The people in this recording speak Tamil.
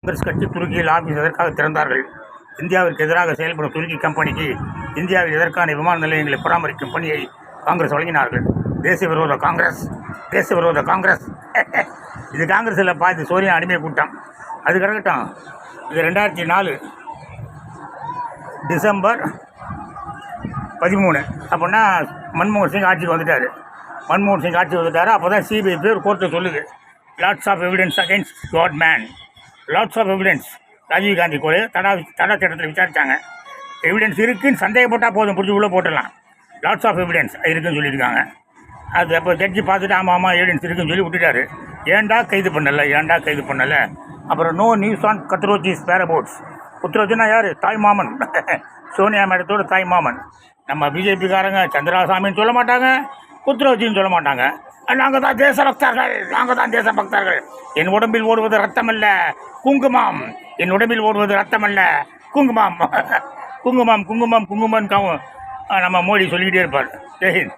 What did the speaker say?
காங்கிரஸ் கட்சி துருக்கியில் ஆபீஸ் எதற்காக திறந்தார்கள்? இந்தியாவிற்கு எதிராக செயல்படும் துருக்கி கம்பெனிக்கு இந்தியாவில் எதற்கான விமான நிலையங்களை பராமரிக்கும் பணியை காங்கிரஸ் வழங்கினார்கள். தேசிய விரோத காங்கிரஸ், தேசிய விரோத காங்கிரஸ். இது காங்கிரஸில் பார்த்து சோனியா அடிமை கூட்டம். அது கிடக்கட்டும். இது 2004 டிசம்பர் 13. அப்படின்னா மன்மோகன் சிங் ஆட்சிக்கு வந்துட்டார். அப்போ தான் சிபிஐ பேர் கோர்ட்டை சொல்லுது, lots of evidence against God man. Lots of evidence. Rajiv Gandhi கொலை தடா சட்டத்தில் விசாரித்தாங்க. எவிடன்ஸ் இருக்குன்னு சந்தேகப்பட்டால் போதும், பிடிச்சி உள்ளே போட்டுடலாம். லாட்ஸ் ஆஃப் எவிடன்ஸ் இருக்குதுன்னு சொல்லியிருக்காங்க. அது அப்போ ஜட்ஜி பார்த்துட்டு ஆமாம் எவிடன்ஸ் இருக்குதுன்னு சொல்லி விட்டுட்டாரு. ஏன்டா கைது பண்ணலை. அப்புறம் நோ நியூஸ் ஆன் கத்ரோஜிஸ் பேரபோட்ஸ். குத்ரோஜினா யார்? தாய் மாமன். சோனியா மேடத்தோட தாய் மாமன். நம்ம பிஜேபிக்காரங்க சந்திராசாமின்னு சொல்ல மாட்டாங்க, குத்ரோஜின்னு சொல்ல மாட்டாங்க. நாங்கள் தான் தேசபக்தர்கள். என் உடம்பில் ஓடுவது ரத்தம் அல்ல குங்குமம். குங்குமம். நம்ம மோடி சொல்லிக்கிட்டே இருப்பார். ஜெய்ஹிந்த்.